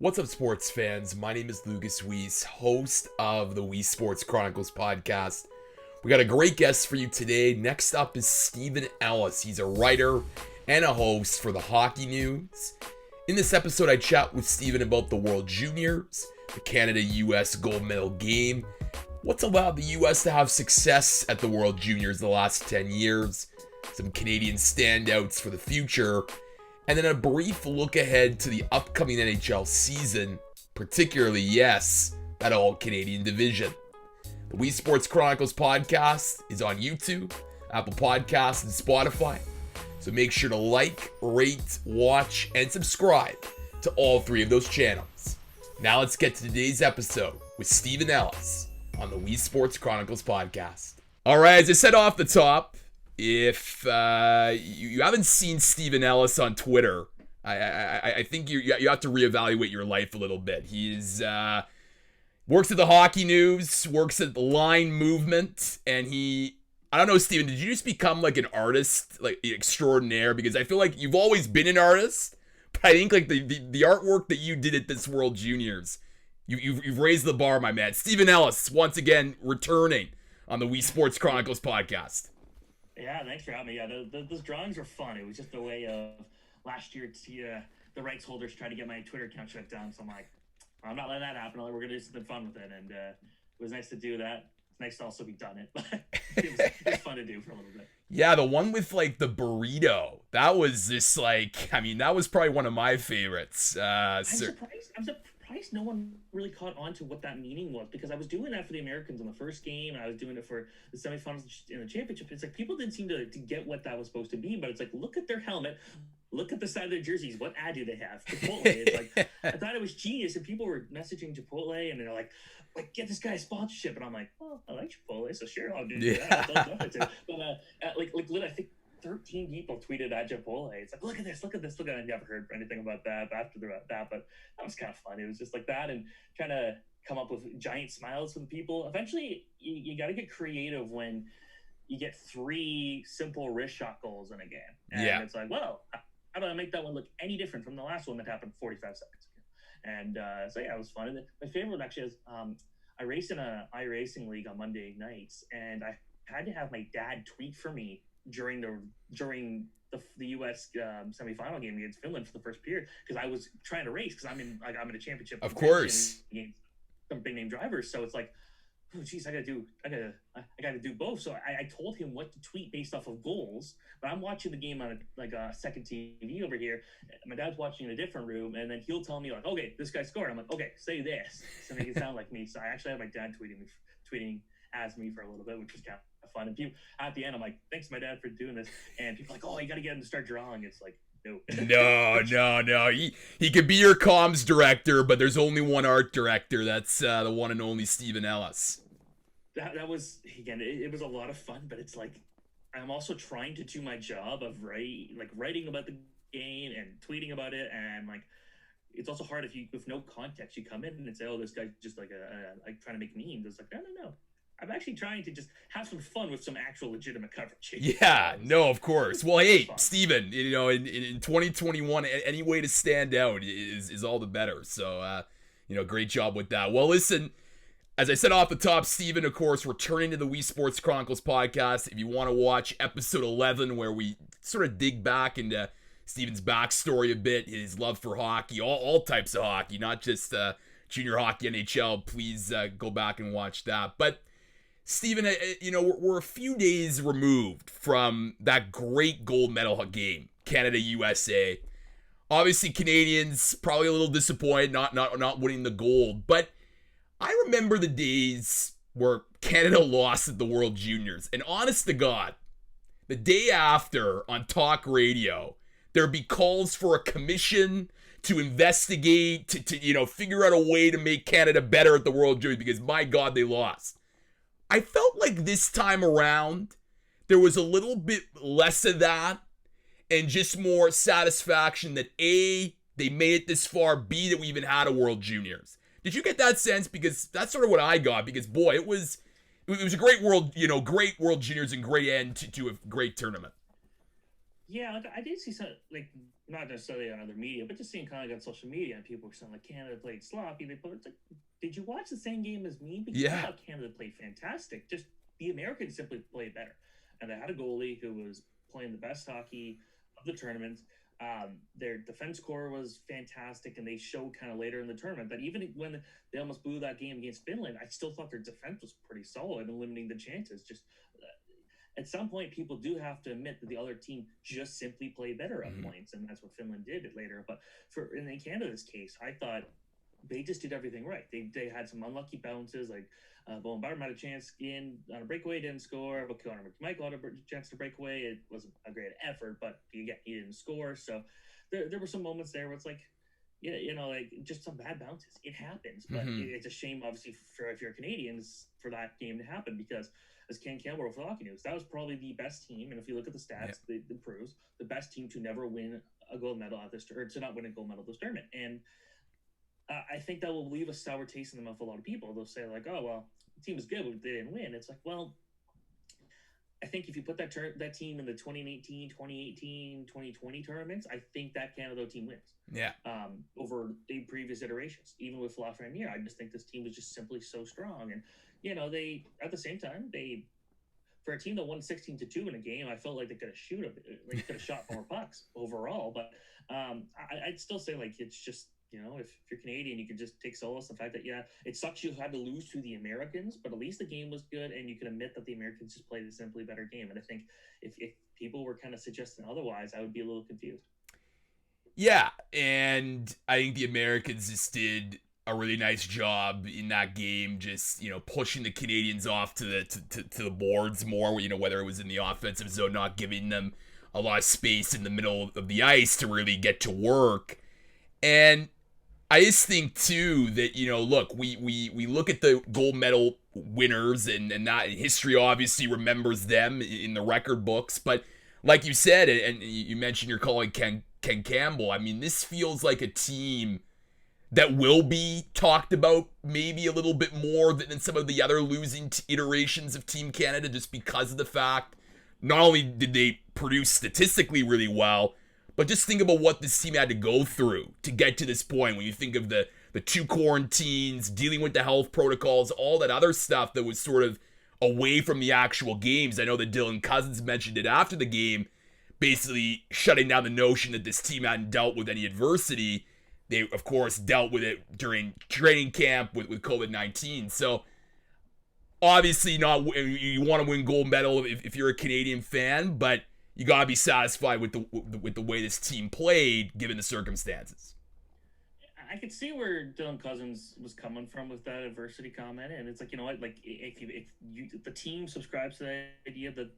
What's up, sports fans? My name is Lucas Weiss, host of the Weesesports Chronicles podcast. We got a great guest for you today. Next up is Stephen Ellis. He's a writer and a host for the Hockey News. In this episode, I chat with Stephen about the World Juniors, the Canada-US gold medal game, what's allowed the US to have success at the World Juniors the last 10 years, some Canadian standouts for the future, and then a brief look ahead to the upcoming NHL season, particularly, yes, that all-Canadian division. The Weesports Chronicles podcast is on YouTube, Apple Podcasts, and Spotify. So make sure to like, rate, watch, and subscribe to all three of those channels. Now let's get to today's episode with Stephen Ellis on the Weesports Chronicles podcast. All right, as I said off the top, if you haven't seen Stephen Ellis on Twitter, I think you have to reevaluate your life a little bit. He's works at the Hockey News, works at the Line Movement, and I don't know, Stephen, did you just become like an artist, like extraordinaire? Because I feel like you've always been an artist, but I think like the artwork that you did at this World Juniors, you've raised the bar, my man. Stephen Ellis, once again, returning on the Weesports Chronicles podcast. Yeah, thanks for having me. Yeah, those drawings were fun. It was just a way of last year the rights holders tried to get my Twitter account shut down. So I'm like, I'm not letting that happen. We're going to do something fun with it. And it was nice to do that. It's nice to also be done it. But it was fun to do for a little bit. Yeah, the one with like the burrito. That was just like, I mean, that was probably one of my favorites. I'm surprised no one really caught on to what that meaning was, because I was doing that for the Americans in the first game, and I was doing it for the semifinals in the championship. It's like people didn't seem to get what that was supposed to be, but it's like, look at their helmet, look at the side of their jerseys, what ad do they have? Chipotle. It's like, I thought it was genius, and people were messaging Chipotle, and they're like, get this guy a sponsorship, and I'm like, well, I like Chipotle, so sure, I'll do that. I'll love it too. But literally, I think 13 people tweeted at Chipotle. It's like, look at this. I never heard anything about that after that, but that was kind of fun. It was just like that, and trying to come up with giant smiles for the people. Eventually, you got to get creative when you get 3 simple wrist shot goals in a game. And It's like, well, how do I make that one look any different from the last one that happened 45 seconds ago? And so, yeah, it was fun. And my favorite one actually is I race in a iRacing league on Monday nights, and I had to have my dad tweet for me during the U.S. Semifinal game against Finland for the first period, because I was trying to race, because I'm in a championship. Of course. Against some big name drivers, so it's like, oh geez, I gotta do both. So I told him what to tweet based off of goals, but I'm watching the game on a second TV over here. My dad's watching in a different room, and then he'll tell me like, okay, this guy scored. I'm like, okay, say this, so make it sound like me. So I actually had my dad tweeting as me for a little bit, which was kind of fun. And people at the end, I'm like, thanks my dad for doing this. And people are like, oh, you got to get him to start drawing. It's like, no. No. He could be your comms director, but there's only one art director. That's the one and only Stephen Ellis. That was, again, it was a lot of fun, but it's like, I'm also trying to do my job of writing about the game and tweeting about it, and like, it's also hard if with no context you come in and say, oh, this guy's just like trying to make memes. It's like, no. I'm actually trying to just have some fun with some actual legitimate coverage. Yeah, no, of course. Well, hey, Stephen, in 2021, any way to stand out is all the better. So, great job with that. Well, listen, as I said off the top, Stephen, of course, returning to the Weesports Chronicles podcast. If you want to watch episode 11, where we sort of dig back into Stephen's backstory a bit, his love for hockey, all types of hockey, not just junior hockey, NHL, please go back and watch that. But Stephen, we're a few days removed from that great gold medal game, Canada-USA. Obviously, Canadians probably a little disappointed not winning the gold, but I remember the days where Canada lost at the World Juniors, and honest to God, the day after on talk radio, there'd be calls for a commission to investigate, to figure out a way to make Canada better at the World Juniors, because my God, they lost. I felt like this time around, there was a little bit less of that and just more satisfaction that A, they made it this far, B, that we even had a World Juniors. Did you get that sense? Because that's sort of what I got, because boy, it was a great World Juniors and great end to a great tournament. Yeah, like I did see some, like not necessarily on other media, but just seeing kind of like on social media, and people were saying like Canada played sloppy. They put it's like, did you watch the same game as me? Because I Yeah. thought Canada played fantastic. Just the Americans simply played better, and they had a goalie who was playing the best hockey of the tournament. Their defense core was fantastic, and they showed kind of later in the tournament that even when they almost blew that game against Finland, I still thought their defense was pretty solid and limiting the chances. Just at some point, people do have to admit that the other team just simply played better at Mhm. points, and that's what Finland did later. But for in Canada's case, I thought they just did everything right. They had some unlucky bounces, like Bowen Byram had a chance in on a breakaway, didn't score. But Connor McMichael had a chance to break away. It wasn't a great effort, but again, he didn't score. So there were some moments there where it's like, yeah, like just some bad bounces. It happens, but Mhm. it's a shame, obviously, for if you're Canadians for that game to happen because as Ken Campbell for Hockey News, that was probably the best team. And if you look at the Yeah. stats, it proves the best team to never win a gold medal at this, or to not win a gold medal at this tournament. And I think that will leave a sour taste in the mouth of a lot of people. They'll say like, "Oh well, the team is good, but they didn't win." It's like, well, I think if you put that team in the 2018, 2018, 2020 tournaments, I think that Canada team wins Yeah. over the previous iterations. Even with Lafreniere, I just think this team was just simply so strong. And they at the same time they for a team that won 16-2 in a game, I felt like they could have could have shot more pucks overall. But I'd still say like it's just if you're Canadian, you can just take solace in the fact that yeah, it sucks you had to lose to the Americans, but at least the game was good, and you can admit that the Americans just played a simply better game. And I think if people were kind of suggesting otherwise, I would be a little confused. Yeah, and I think the Americans just did a really nice job in that game, just pushing the Canadians off to to the boards more. Whether it was in the offensive zone, not giving them a lot of space in the middle of the ice to really get to work. And I just think too that look, we look at the gold medal winners, and that history obviously remembers them in the record books. But like you said, and you mentioned your colleague Ken Campbell. I mean, this feels like a team that will be talked about maybe a little bit more than some of the other losing iterations of Team Canada, just because of the fact not only did they produce statistically really well, but just think about what this team had to go through to get to this point. When you think of the two quarantines, dealing with the health protocols, all that other stuff that was sort of away from the actual games. I know that Dylan Cousins mentioned it after the game, basically shutting down the notion that this team hadn't dealt with any adversity. They, of course, dealt with it during training camp with COVID-19. So, obviously, not you want to win gold medal if you're a Canadian fan, but you got to be satisfied with the way this team played, given the circumstances. I could see where Dylan Cousins was coming from with that adversity comment, and it's like what, like if the team subscribes to the idea that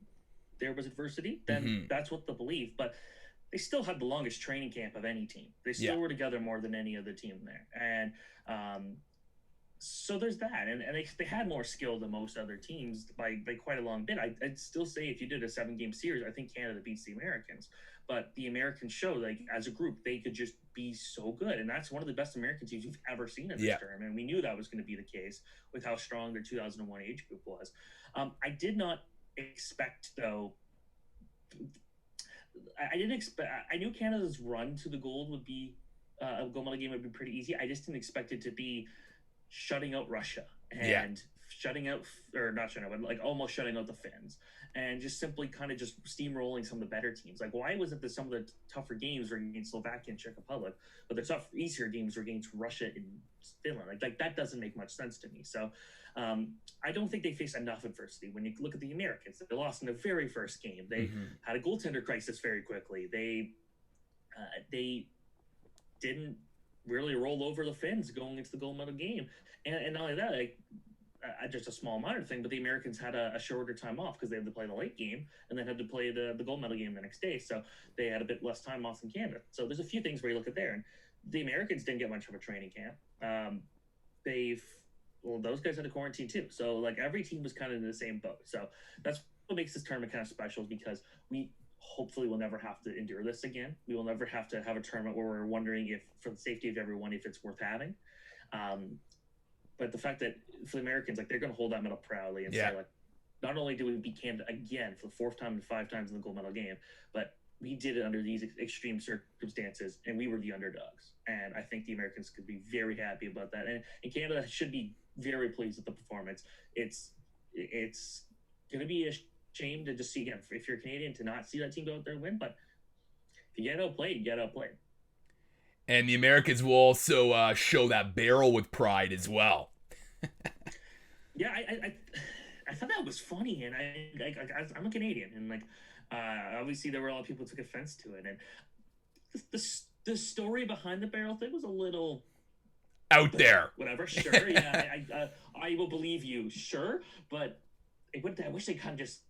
there was adversity, then Mm-hmm. that's what the belief. But they still had the longest training camp of any team. They Yeah. still were together more than any other team there, and so there's that, and they had more skill than most other teams by quite a long bit. I'd still say if you did a 7-game series, I think Canada beats the Americans, but the Americans show like as a group they could just be so good, and that's one of the best American teams you've ever seen in this Yeah. tournament. And we knew that was going to be the case with how strong their 2001 age group was. I did not expect though. I didn't expect. I knew Canada's run to the gold would be a gold medal game would be pretty easy. I just didn't expect it to be shutting out Russia Yeah. and shutting out, or not shutting out, but like almost shutting out the Finns, and just simply kind of just steamrolling some of the better teams. Like, why was it that some of the tougher games were against Slovakia and Czech Republic, but the tough, easier games were against Russia and Finland? Like that doesn't make much sense to me. So, I don't think they faced enough adversity. When you look at the Americans, they lost in the very first game. They Mm-hmm. had a goaltender crisis very quickly. They didn't really roll over the Finns going into the gold medal game. And not only that, like, just a small minor thing, but the Americans had a shorter time off because they had to play the late game and then had to play the gold medal game the next day. So they had a bit less time off than Canada. So there's a few things where you look at there. And the Americans didn't get much of a training camp. Those guys had a quarantine too. So like every team was kind of in the same boat. So that's what makes this tournament kind of special, is because we hopefully will never have to endure this again. We will never have to have a tournament where we're wondering if, for the safety of everyone, if it's worth having. But the fact that for the Americans, like, they're going to hold that medal proudly and Yeah. say, like, not only do we beat Canada again for the fourth time and 5 times in the gold medal game, but we did it under these extreme circumstances, and we were the underdogs. And I think the Americans could be very happy about that. And Canada should be very pleased with the performance. It's going to be a shame to just see, again, if you're Canadian, to not see that team go out there and win. But if you get outplayed, you get outplayed. And the Americans will also show that barrel with pride as well. Yeah, I thought that was funny, and I'm a Canadian, and like obviously there were a lot of people who took offense to it, and the story behind the barrel thing was a little out there. Whatever, sure, yeah, I will believe you, sure, but I wish they kind of just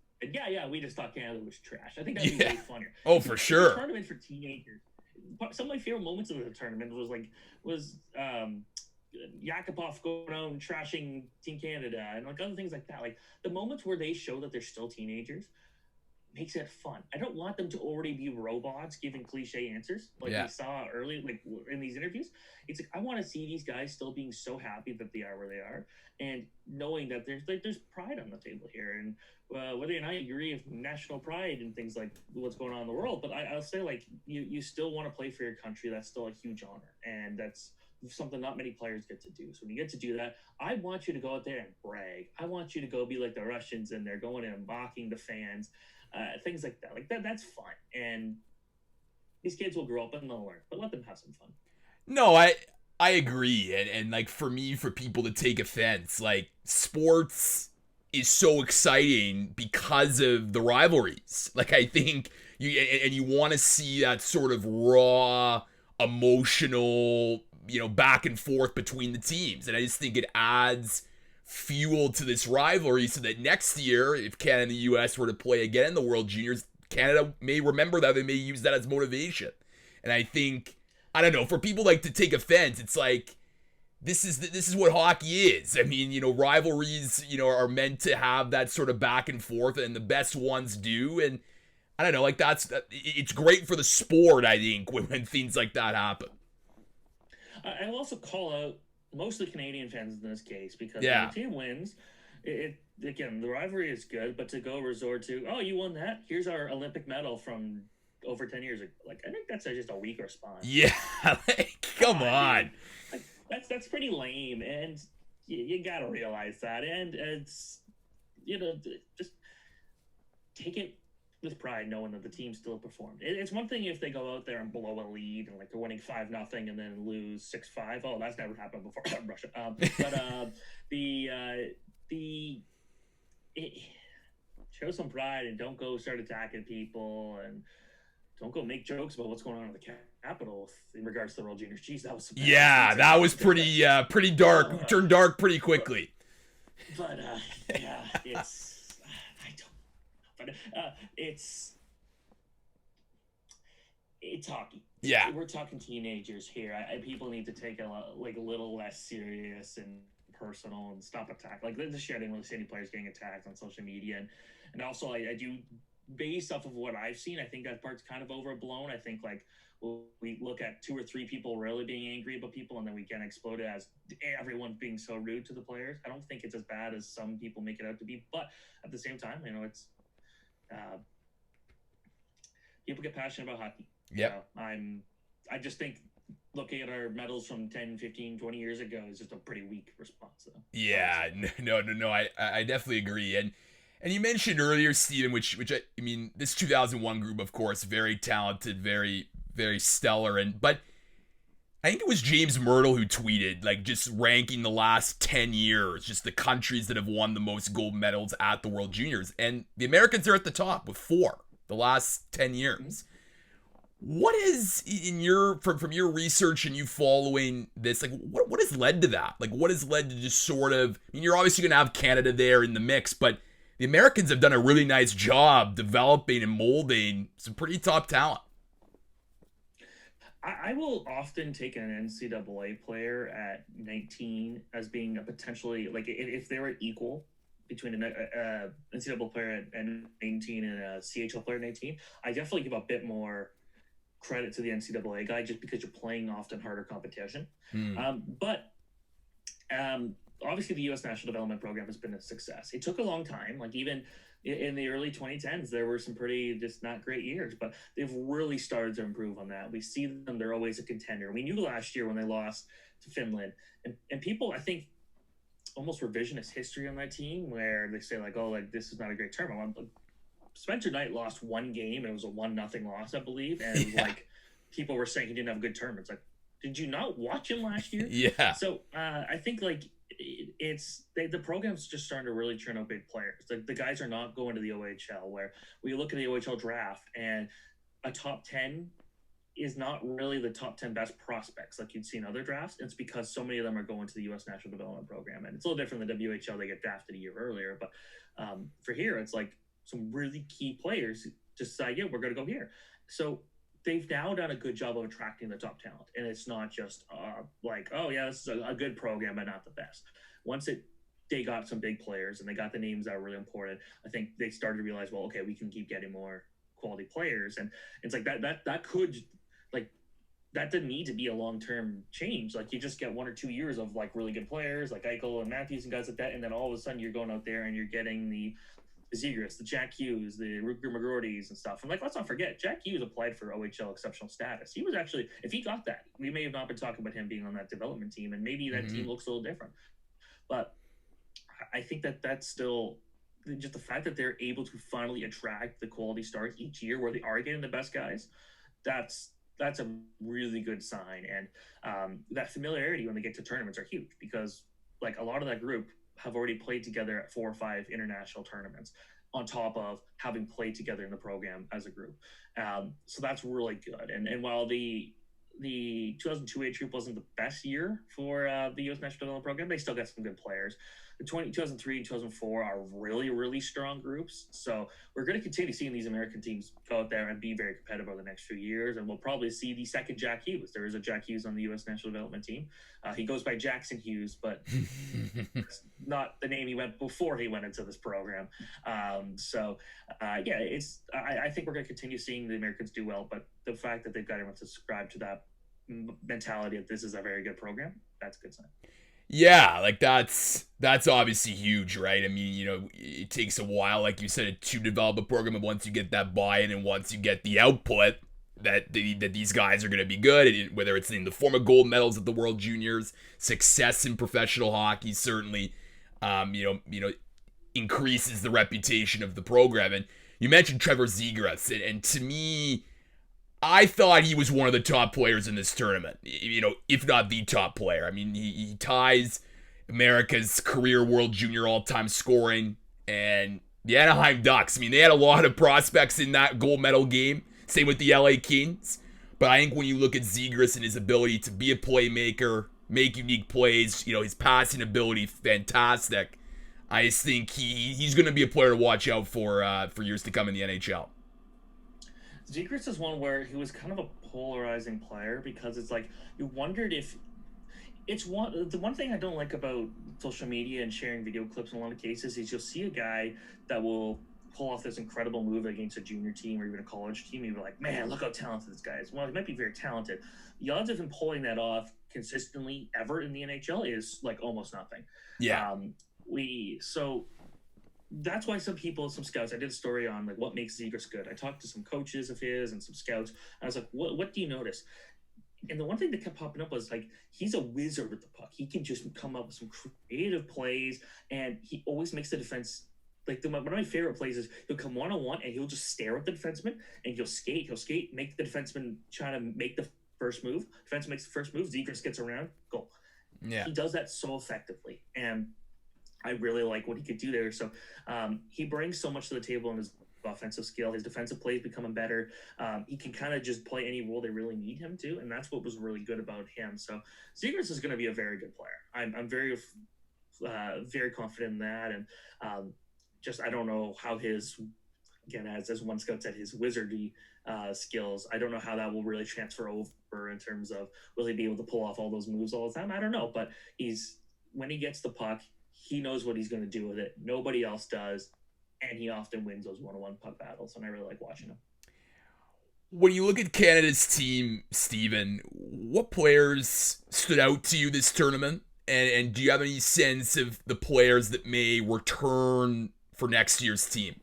we just thought Canada was trash. I think that'd be way funnier. Oh, for sure. Tournament for teenagers. Some of my favorite moments of the tournament was Yakupov going out and trashing Team Canada and like other things like that. Like the moments where they show that they're still teenagers makes it fun. I don't want them to already be robots giving cliche answers like we saw early, like in these interviews. It's like I want to see these guys still being so happy that they are where they are, and knowing that there's pride on the table here. And whether or not you agree with national pride and things like what's going on in the world, but I'll say like you still want to play for your country. That's still a huge honor, and that's something not many players get to do. So when you get to do that, I want you to go out there and brag. I want you to go be like the Russians, and they're going and mocking the fans, things like that. Like that's fun, and these kids will grow up and they'll learn. But let them have some fun. No, I agree, and like for people to take offense, like sports is so exciting because of the rivalries. Like I think you want to see that sort of raw, emotional, back and forth between the teams. And I just think it adds fuel to this rivalry so that next year, if Canada and the US were to play again in the World Juniors, Canada may remember that. They may use that as motivation. And I think, I don't know, for people like to take offense, it's like, this is what hockey is. I mean, rivalries, are meant to have that sort of back and forth, and the best ones do. And I don't know, like it's great for the sport, I think, when things like that happen. I will also call out mostly Canadian fans in this case, because when the team wins, again, the rivalry is good, but to go resort to, oh, you won that? Here's our Olympic medal from over 10 years ago. Like, I think that's just a weak response. Yeah, like, come on. Like, that's pretty lame, and you gotta realize that. And it's, just take it with pride, knowing that the team still performed. It's one thing if they go out there and blow a lead and like they're winning 5-0 and then lose 6-5. Oh, that's never happened before. Russia. Show some pride and don't go start attacking people, and don't go make jokes about what's going on in the capital in regards to the World Juniors. Jeez, that was that was pretty dark. Turned dark pretty quickly. But it's. But it's hockey. Yeah, we're talking teenagers here. People need to take a little less serious and personal and stop attack. Like this year, I didn't really see any players getting attacked on social media, and also I do, based off of what I've seen, I think that part's kind of overblown. I think like we look at 2 or 3 people really being angry about people, and then we get exploded as everyone being so rude to the players. I don't think it's as bad as some people make it out to be, but at the same time, it's. People get passionate about hockey. Yeah. I just think looking at our medals from 10, 15, 20 years ago is just a pretty weak response, though. Yeah, no. I definitely agree. And you mentioned earlier, Steven, which I mean, this 2001 group, of course, very talented, very, very stellar. But I think it was James Myrtle who tweeted, like, just ranking the last 10 years, just the countries that have won the most gold medals at the World Juniors. And the Americans are at the top with 4 the last 10 years. What is, from your research and you following this, like, what has led to that? Like, what has led to just sort of, I mean, you're obviously going to have Canada there in the mix, but the Americans have done a really nice job developing and molding some pretty top talent. I will often take an NCAA player at 19 as being a potentially, like, if they were equal between an NCAA player at 19 and a CHL player at 19, I definitely give a bit more credit to the NCAA guy just because you're playing often harder competition. But obviously the U.S. National Development Program has been a success. It took a long time. Like even in the early 2010s, there were some pretty just not great years, but they've really started to improve on that. We see them; they're always a contender. We knew last year when they lost to Finland, and people, I think, almost revisionist history on that team where they say like, oh, like this is not a great tournament. Spencer Knight lost one game. It was a 1-0 loss, I believe, and it was like people were saying he didn't have a good tournament. It's like, did you not watch him last year? Yeah. So I think like the program's just starting to really churn out big players. The guys are not going to the OHL, where we look at the OHL draft and a top 10 is not really the top 10 best prospects like you'd see in other drafts. It's because so many of them are going to the U.S. National Development Program, and it's a little different than WHL. They get drafted a year earlier, but for here, it's like some really key players just decide, yeah, we're going to go here. So they've now done a good job of attracting the top talent, and it's not just like, oh yeah, this is a good program but not the best. Once they got some big players and they got the names that were really important, I think they started to realize, well, okay, we can keep getting more quality players, and it's like that could, like, that didn't need to be a long-term change. Like, you just get 1 or 2 years of like really good players like Eichel and Matthews and guys like that, and then all of a sudden you're going out there and you're getting the Zegras, the Jack Hughes, the Rutger McGroartys and stuff. And like, let's not forget, Jack Hughes applied for OHL exceptional status. He was actually, if he got that, we may have not been talking about him being on that development team, and maybe that team looks a little different. But I think that's still just the fact that they're able to finally attract the quality stars each year, where they are getting the best guys. That's a really good sign, and that familiarity when they get to tournaments are huge, because like a lot of that group have already played together at 4 or 5 international tournaments, on top of having played together in the program as a group. So that's really good. And while the 2002 age group wasn't the best year for the U.S. National Development Program, they still got some good players. The 2003 and 2004 are really, really strong groups. So we're going to continue seeing these American teams go out there and be very competitive over the next few years. And we'll probably see the second Jack Hughes. There is a Jack Hughes on the U.S. National Development team. He goes by Jackson Hughes, but it's not the name he went before he went into this program. I think we're going to continue seeing the Americans do well. But the fact that they've got everyone to subscribe to that mentality that this is a very good program, that's a good sign. Yeah, like that's obviously huge, right? I mean, you know, it takes a while, like you said, to develop a program, and once you get that buy-in and once you get the output that these guys are going to be good, whether it's in the form of gold medals at the World Juniors, success in professional hockey, certainly, increases the reputation of the program. And you mentioned Trevor Zegras, and to me, I thought he was one of the top players in this tournament, you know, if not the top player. I mean, he ties America's career World Junior all-time scoring, and the Anaheim Ducks, I mean, they had a lot of prospects in that gold medal game, same with the LA Kings, but I think when you look at Zegras and his ability to be a playmaker, make unique plays, you know, his passing ability, fantastic. I just think he's going to be a player to watch out for years to come in the NHL. Zegras is one where he was kind of a polarizing player, because it's like you wondered if the one thing I don't like about social media and sharing video clips in a lot of cases is you'll see a guy that will pull off this incredible move against a junior team or even a college team, and you're like, man, look how talented this guy is. Well, he might be very talented. The odds of him pulling that off consistently ever in the NHL is like almost nothing. Yeah. That's why some scouts, I did a story on like what makes Zegras good. I talked to some coaches of his and some scouts, and I was like, what do you notice? And the one thing that kept popping up was like, he's a wizard with the puck. He can just come up with some creative plays, and he always makes the defense, like one of my favorite plays is he'll come one-on-one and he'll just stare at the defenseman and he'll skate, make the defenseman try to make the first move. Defenseman makes the first move, Zegras gets around, goal. Yeah. He does that so effectively, and I really like what he could do there. So he brings so much to the table in his offensive skill. His defensive play is becoming better. He can kind of just play any role they really need him to, and that's what was really good about him. So Zegras is going to be a very good player. I'm very, very confident in that, and I don't know how his, again, as one scout said, his wizardry skills, I don't know how that will really transfer over in terms of will he be able to pull off all those moves all the time? I don't know, but when he gets the puck, he knows what he's going to do with it. Nobody else does, and he often wins those one-on-one puck battles, and I really like watching him. When you look at Canada's team, Steven, what players stood out to you this tournament? And do you have any sense of the players that may return for next year's team?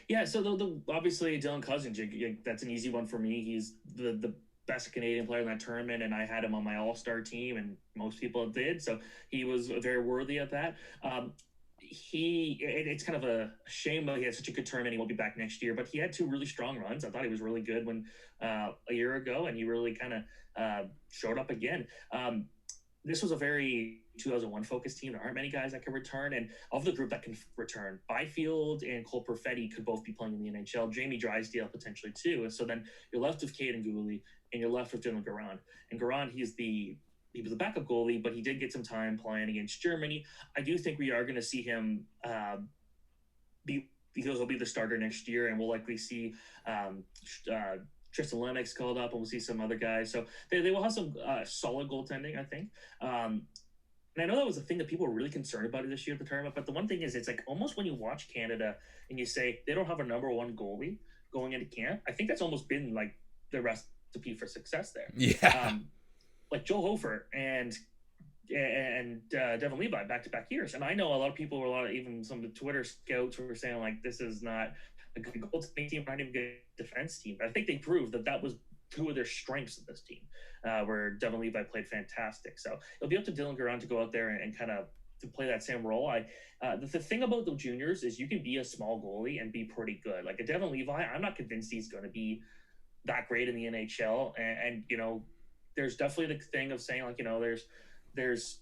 Yeah, so obviously Dylan Cousins, that's an easy one for me. He's the best Canadian player in that tournament, and I had him on my All-Star team, and most people did, so he was very worthy of that. It's kind of a shame that he had such a good tournament. He won't be back next year, but he had two really strong runs. I thought he was really good when a year ago, and he really kind of showed up again. This was a very 2001 focused team. There aren't many guys that can return, and of the group that can return, Byfield and Cole Perfetti could both be playing in the NHL. Jamie Drysdale potentially too. So then you're left with Caden Gooley, and you're left with Dylan Garand. And Garand, he was a backup goalie, but he did get some time playing against Germany. I do think we are going to see him he'll be the starter next year, and we'll likely see Tristan Lennox called up, and we'll see some other guys. So they will have some solid goaltending, I think. And I know that was a thing that people were really concerned about this year at the tournament, but the one thing is, it's like almost when you watch Canada and you say they don't have a number one goalie going into camp, I think that's almost been like the recipe for success there. Yeah. Like Joe Hofer and Devin Levi back-to-back years. And I know a lot of people even some of the Twitter scouts were saying like, this is not a good goaltending team, not even a good defense team. But I think they proved that was two of their strengths of this team, where Devin Levi played fantastic. So it'll be up to Dylan Garand to go out there and kind of to play that same role. The thing about the juniors is you can be a small goalie and be pretty good. Like a Devin Levi, I'm not convinced he's going to be that great in the NHL. And you know, there's definitely the thing of saying like, you know, there's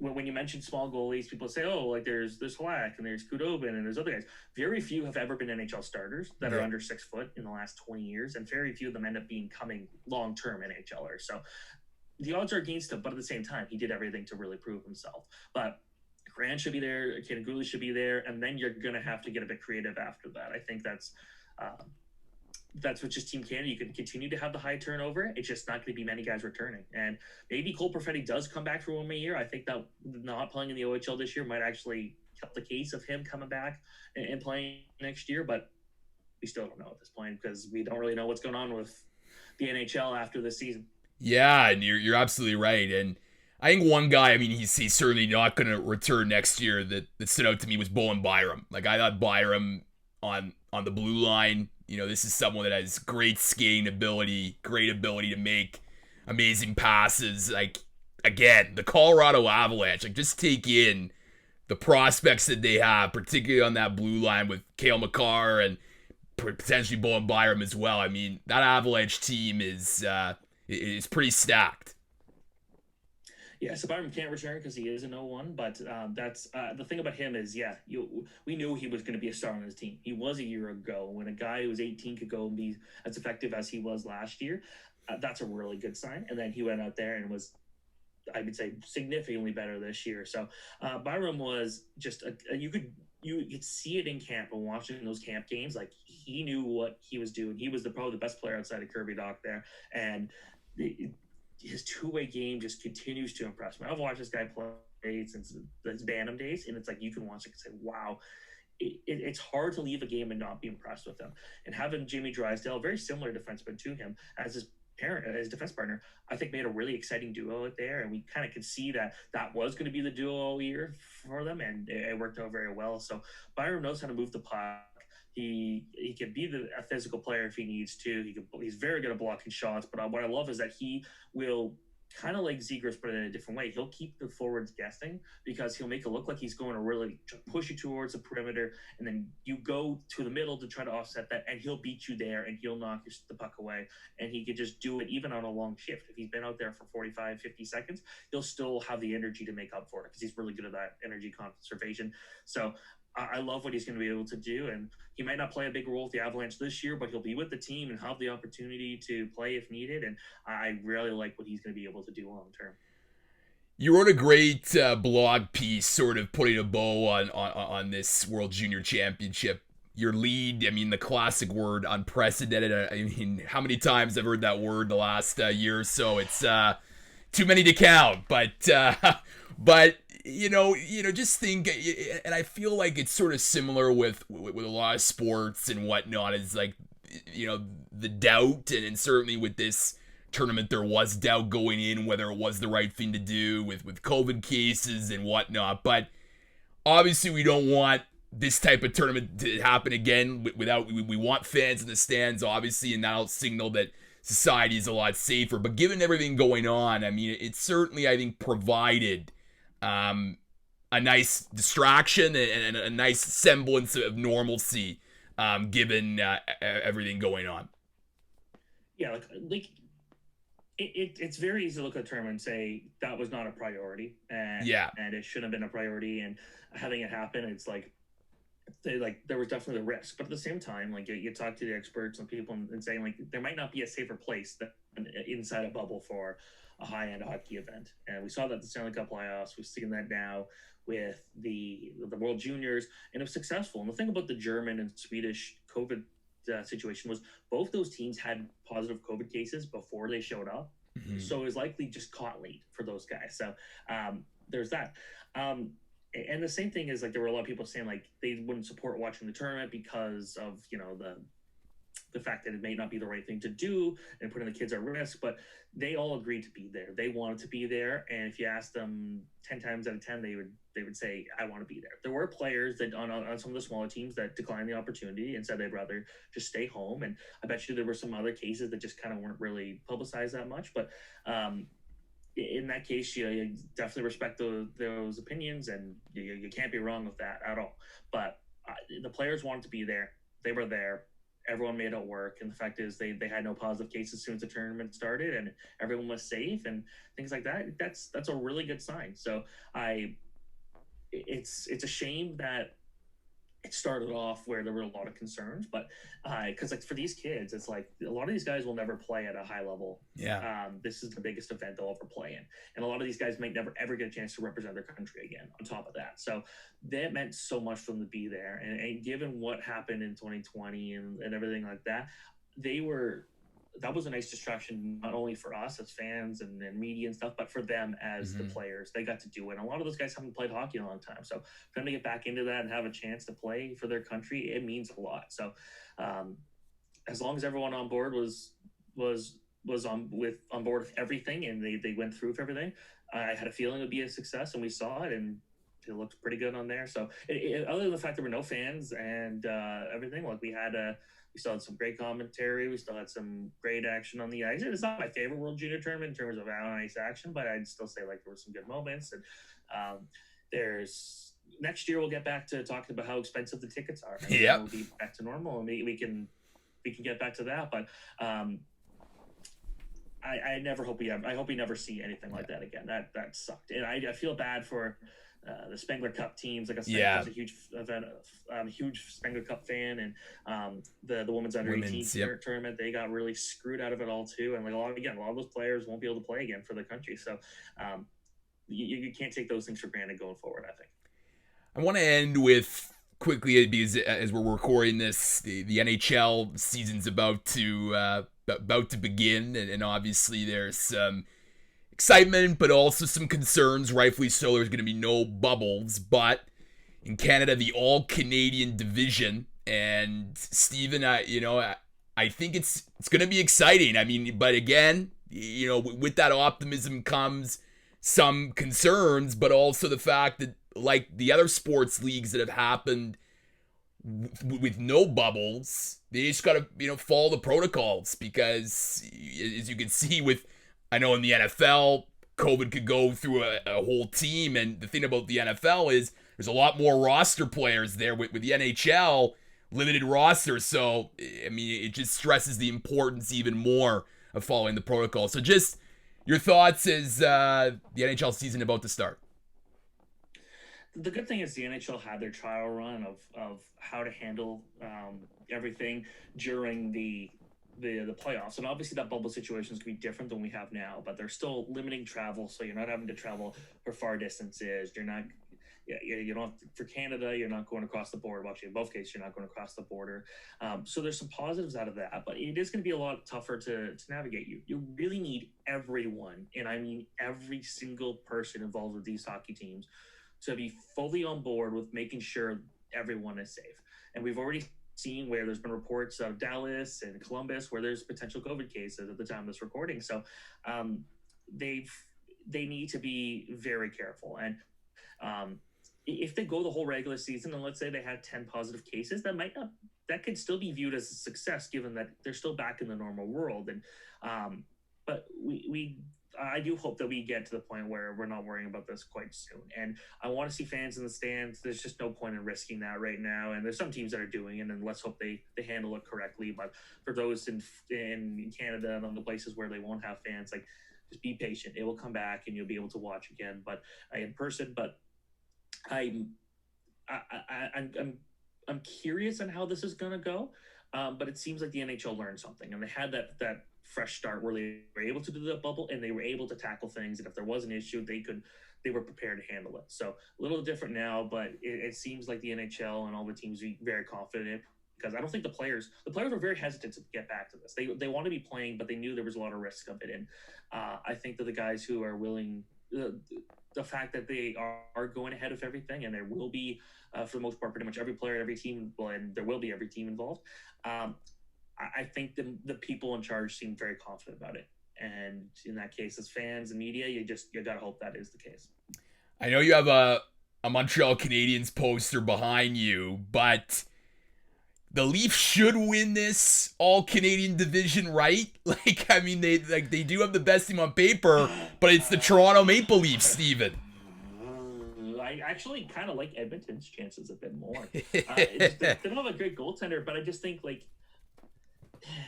when you mention small goalies, people say, oh, like there's Halak and there's Kudobin and there's other guys. Very few have ever been NHL starters that are under 6 foot in the last 20 years, and very few of them end up becoming long-term NHLers. So the odds are against him, but at the same time, he did everything to really prove himself. But Grant should be there, Kaden Gooley should be there, and then you're going to have to get a bit creative after that. I think that's what just Team Canada, you can continue to have the high turnover. It's just not going to be many guys returning. And maybe Cole Perfetti does come back for 1 more year. I think that not playing in the OHL this year might actually help the case of him coming back and playing next year. But we still don't know at this point because we don't really know what's going on with the NHL after this season. Yeah, and you're absolutely right. And I think one guy, I mean, he's certainly not going to return next year that stood out to me was Bowen Byram. Like, I thought Byram on the blue line, you know, this is someone that has great skating ability, great ability to make amazing passes. Like, again, the Colorado Avalanche, like, just take in the prospects that they have, particularly on that blue line with Cale Makar and potentially Bowen Byram as well. I mean, that Avalanche team is pretty stacked. Yeah, so Byram can't return because he is an 0-1, but that's the thing about him is, we knew he was going to be a star on his team. He was a year ago. When a guy who was 18 could go and be as effective as he was last year, that's a really good sign. And then he went out there and was, I would say, significantly better this year. So Byram was just you could see it in camp and watching those camp games. Like, he knew what he was doing. He was probably the best player outside of Kirby Dach there, and his two-way game just continues to impress me. I've watched this guy play since his Bantam days, and it's like you can watch it and say, wow, it's hard to leave a game and not be impressed with him. And having Jamie Drysdale, a very similar defenseman to him, as his defense partner, I think made a really exciting duo out there, and we kind of could see that was going to be the duo all year for them, and it worked out very well. So Byram knows how to move the puck. He can be a physical player if he needs to. He's very good at blocking shots. But what I love is that he will, kind of like Zegras, but in a different way. He'll keep the forwards guessing because he'll make it look like he's going to really push you towards the perimeter, and then you go to the middle to try to offset that, and he'll beat you there, and he'll knock the puck away. And he could just do it even on a long shift. If he's been out there for 45, 50 seconds, he'll still have the energy to make up for it because he's really good at that energy conservation. So I love what he's going to be able to do, and he might not play a big role with the Avalanche this year, but he'll be with the team and have the opportunity to play if needed, and I really like what he's going to be able to do long term. You wrote a great blog piece sort of putting a bow on this World Junior Championship. Your lead, I mean, the classic word, unprecedented. I mean, how many times I've heard that word the last year or so? It's too many to count, but you know, just think, and I feel like it's sort of similar with a lot of sports and whatnot, is like, you know, the doubt, and certainly with this tournament there was doubt going in whether it was the right thing to do with COVID cases and whatnot. But obviously, we don't want this type of tournament to happen again. We want fans in the stands, obviously, and that'll signal that society is a lot safer. But given everything going on, I mean, it certainly, I think, provided a nice distraction and a nice semblance of normalcy, given everything going on. Yeah, it's very easy to look at the tournament and say that was not a priority, and it shouldn't have been a priority. And having it happen, it's like there was definitely a risk, but at the same time, like you talk to the experts and people and saying like there might not be a safer place than inside a bubble for a high-end hockey event. And we saw that the Stanley Cup playoffs. We've seen that now with the World Juniors, and it was successful. And the thing about the German and Swedish COVID situation was both those teams had positive COVID cases before they showed up. Mm-hmm. So it was likely just caught late for those guys. So there's that. And the same thing is like there were a lot of people saying like they wouldn't support watching the tournament because of, you know, the fact that it may not be the right thing to do and putting the kids at risk, but they all agreed to be there. They wanted to be there. And if you asked them 10 times out of 10, they would say, I want to be there. There were players that on some of the smaller teams that declined the opportunity and said they'd rather just stay home. And I bet you there were some other cases that just kind of weren't really publicized that much. But in that case, you definitely respect those opinions, and you can't be wrong with that at all. But the players wanted to be there. They were there. Everyone made it work, and the fact is they had no positive cases as soon as the tournament started, and everyone was safe and things like that. That's a really good sign. So it's a shame that it started off where there were a lot of concerns, but because like for these kids, it's like a lot of these guys will never play at a high level. Yeah. This is the biggest event they'll ever play in, and a lot of these guys might never ever get a chance to represent their country again. On top of that, so that meant so much for them to be there, and given what happened in 2020 and everything like that, that was a nice distraction, not only for us as fans and media and stuff, but for them as the players. They got to do it. And a lot of those guys haven't played hockey in a long time. So for them to get back into that and have a chance to play for their country, it means a lot. So as long as everyone on board was on board with everything and they went through with everything, I had a feeling it would be a success, and we saw it, and it looked pretty good on there. So other than the fact there were no fans and everything, like we still had some great commentary. We still had some great action on the ice. It's not my favorite World Junior tournament in terms of on-ice action, but I'd still say like there were some good moments. And there's next year we'll get back to talking about how expensive the tickets are. Yeah, we'll be back to normal, and we can get back to that. But I hope we never see anything like that again. That sucked, and I feel bad for the Spengler Cup teams. Like I said, I was a huge event, huge Spengler Cup fan, and the women's under 18 tournament, they got really screwed out of it all too. And like a lot of those players won't be able to play again for their country. So you can't take those things for granted going forward, I think. I want to end with quickly, because as we're recording this, the NHL season's about to begin, and obviously there's some excitement, but also some concerns. Rightfully so, there's going to be no bubbles, but in Canada, the all-Canadian division, and Steven, I think it's going to be exciting. I mean, but again, with that optimism comes some concerns, but also the fact that, like the other sports leagues that have happened with no bubbles, they just got to, follow the protocols, because as you can see I know in the NFL, COVID could go through a whole team, and the thing about the NFL is there's a lot more roster players there. With the NHL, limited roster, so, I mean, it just stresses the importance even more of following the protocol. So just your thoughts as the NHL season about to start. The good thing is the NHL had their trial run of how to handle everything during the playoffs, and obviously that bubble situation is going to be different than we have now, but they're still limiting travel, so you're not having to travel for far distances. You don't, for Canada, you're not going across the border. Well, actually, in both cases, you're not going across the border. So there's some positives out of that, but it is going to be a lot tougher to navigate. You really need everyone, and I mean every single person involved with these hockey teams, to be fully on board with making sure everyone is safe. And we've already seen where there's been reports of Dallas and Columbus where there's potential COVID cases at the time of this recording. So they need to be very careful. And if they go the whole regular season and let's say they had 10 positive cases, that could still be viewed as a success given that they're still back in the normal world. And but I do hope that we get to the point where we're not worrying about this quite soon. And I want to see fans in the stands. There's just no point in risking that right now. And there's some teams that are doing it, and let's hope they handle it correctly. But for those in Canada and the places where they won't have fans, like, just be patient. It will come back and you'll be able to watch again, but in person. But I'm curious on how this is going to go. But it seems like the NHL learned something, and they had that fresh start where they were able to do the bubble and they were able to tackle things. And if there was an issue, they were prepared to handle it. So a little different now, but it seems like the NHL and all the teams are very confident, because I don't think the players were very hesitant to get back to this. They want to be playing, but they knew there was a lot of risk of it. And I think that the guys who are willing, the fact that they are going ahead of everything, and there will be, for the most part, pretty much every player, every team, and there will be every team involved. I think the people in charge seem very confident about it. And in that case, as fans and media, you got to hope that is the case. I know you have a Montreal Canadiens poster behind you, but the Leafs should win this all-Canadian division, right? Like, I mean, they do have the best team on paper, but it's the Toronto Maple Leafs, Steven. I actually kind of like Edmonton's chances a bit more. They don't have a great goaltender, but I just think, like,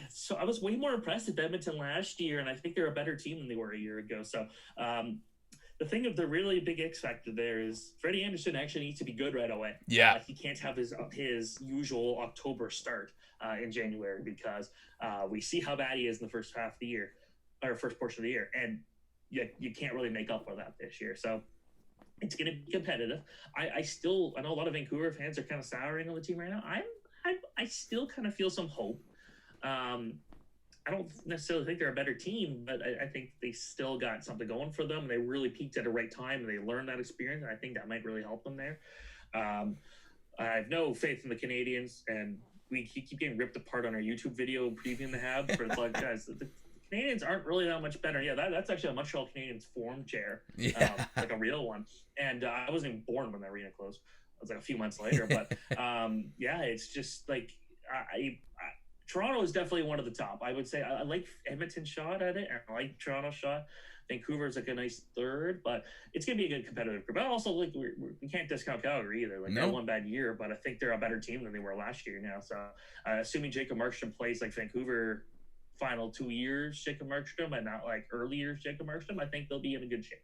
so I was way more impressed with Edmonton last year, and I think they're a better team than they were a year ago. So the thing of the really big X factor there is Freddie Anderson actually needs to be good right away. Yeah. He can't have his usual October start in January, because we see how bad he is in the first half of the year, or first portion of the year, and you can't really make up for that this year. So it's going to be competitive. I know a lot of Vancouver fans are kind of souring on the team right now. I still kind of feel some hope. I don't necessarily think they're a better team, but I think they still got something going for them. They really peaked at the right time, and they learned that experience, and I think that might really help them there. I have no faith in the Canadiens, and we keep getting ripped apart on our YouTube video previewing the Habs, but it's like, guys, the Canadiens aren't really that much better. Yeah, that's actually a Montreal Canadiens form chair, like a real one. And I wasn't even born when that arena closed. It was like a few months later, but yeah, it's just like Toronto is definitely one of the top. I would say I like Edmonton's shot at it, and I like Toronto's shot. Vancouver's like a nice third, but it's going to be a good competitive group. But also, like, we can't discount Calgary either. Like, they had one bad year, but I think they're a better team than they were last year now. So assuming Jacob Markstrom plays like Vancouver final 2 years, Jacob Markstrom, and not like early years Jacob Markstrom, I think they'll be in a good shape.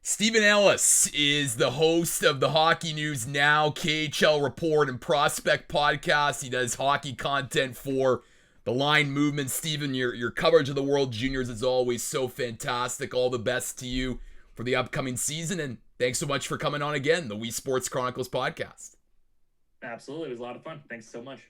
Stephen Ellis is the host of the Hockey News Now, KHL Report, and Prospect Podcast. He does hockey content for the Line Movement. Stephen, your coverage of the World Juniors is always so fantastic. All the best to you for the upcoming season, and thanks so much for coming on again, the Weesports Chronicles podcast. Absolutely. It was a lot of fun. Thanks so much.